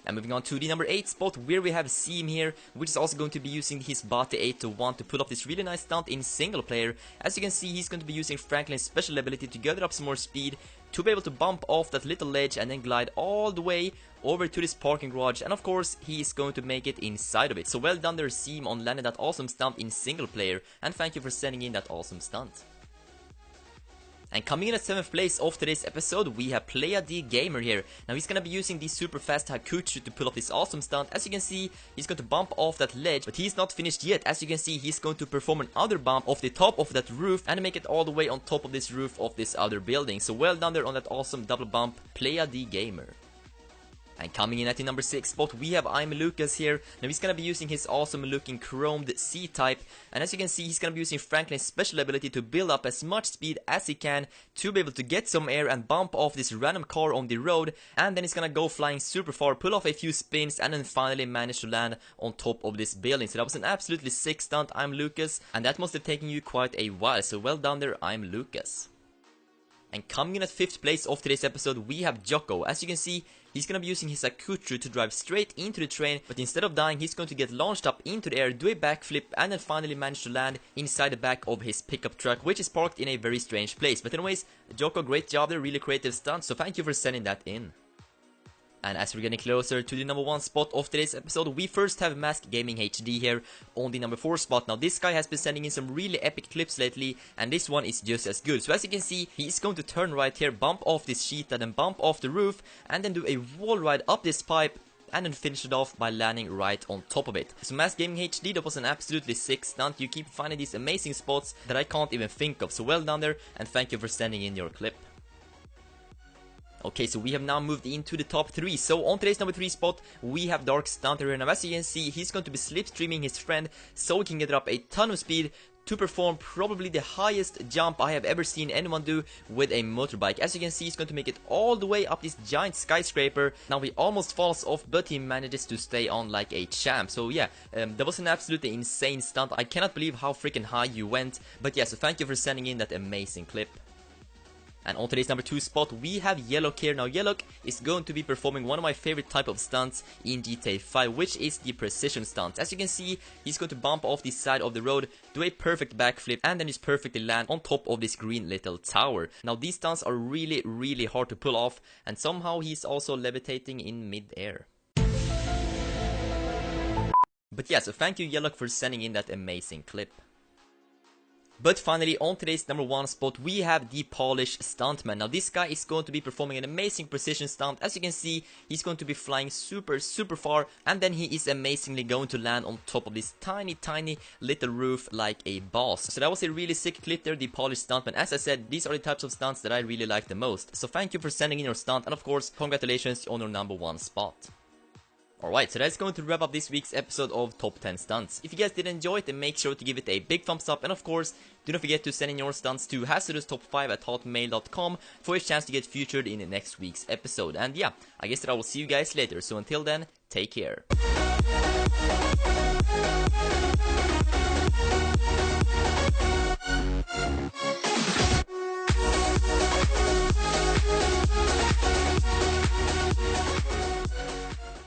And moving on to the number 8 spot, where we have Seam here, which is also going to be using his body 8-1 to pull off this really nice stunt in single player. As you can see, he's going to be using Franklin's special ability to gather up some more speed, to be able to bump off that little ledge and then glide all the way over to this parking garage, and of course he is going to make it inside of it. So well done there, Seam, on landing that awesome stunt in single player, and thank you for sending in that awesome stunt. And coming in at 7th place of today's episode, we have Playa the Gamer here. Now he's gonna be using the super fast Hakuchu to pull off this awesome stunt. As you can see, he's going to bump off that ledge, but he's not finished yet. As you can see, he's going to perform another bump off the top of that roof and make it all the way on top of this roof of this other building. So well done there on that awesome double bump, Playa the Gamer. And coming in at the number 6 spot, we have I'm Lucas here. Now he's gonna be using his awesome looking chromed C-type, and as you can see, he's gonna be using Franklin's special ability to build up as much speed as he can to be able to get some air and bump off this random car on the road, and then he's gonna go flying super far, pull off a few spins, and then finally manage to land on top of this building. So that was an absolutely sick stunt, I'm Lucas, and that must have taken you quite a while, so well done there, I'm Lucas. And coming in at 5th place of today's episode, we have Jocko. As you can see, he's gonna be using his Hakuchu to drive straight into the train, but instead of dying, he's going to get launched up into the air, do a backflip, and then finally manage to land inside the back of his pickup truck, which is parked in a very strange place. But anyways, Jocko, great job there, really creative stunt, so thank you for sending that in. And as we're getting closer to the number 1 spot of today's episode, we first have Mask Gaming HD here on the number 4 spot. Now this guy has been sending in some really epic clips lately, and this one is just as good. So as you can see, he's going to turn right here, bump off this sheet, and then bump off the roof, and then do a wall ride up this pipe, and then finish it off by landing right on top of it. So Mask Gaming HD, that was an absolutely sick stunt. You keep finding these amazing spots that I can't even think of. So well done there, and thank you for sending in your clip. Okay, so we have now moved into the top 3. So on today's number 3 spot, we have Dark Stunter here. Now as you can see, he's going to be slipstreaming his friend so he can get up a ton of speed to perform probably the highest jump I have ever seen anyone do with a motorbike. As you can see, he's going to make it all the way up this giant skyscraper. Now he almost falls off, but he manages to stay on like a champ. So yeah, that was an absolutely insane stunt. I cannot believe how freaking high you went. But yeah, so thank you for sending in that amazing clip. And on today's number 2 spot, we have Yellowk here. Now Yellowk is going to be performing one of my favorite type of stunts in GTA 5, which is the precision stunt. As you can see, he's going to bump off the side of the road, do a perfect backflip, and then just perfectly land on top of this green little tower. Now these stunts are really hard to pull off, and somehow he's also levitating in mid-air. But yeah, so thank you Yellowk for sending in that amazing clip. But finally, on today's number 1 spot, we have the Polish Stuntman. Now this guy is going to be performing an amazing precision stunt. As you can see, he's going to be flying super far, and then he is amazingly going to land on top of this tiny little roof like a boss. So that was a really sick clip there, the Polish Stuntman. As I said, these are the types of stunts that I really like the most. So thank you for sending in your stunt, and of course, congratulations on your number 1 spot. Alright, so that's going to wrap up this week's episode of Top 10 Stunts. If you guys did enjoy it, then make sure to give it a big thumbs up, and of course, do not forget to send in your stunts to hazardoustop5@hotmail.com for a chance to get featured in next week's episode. And yeah, I guess that I will see you guys later, so until then, take care.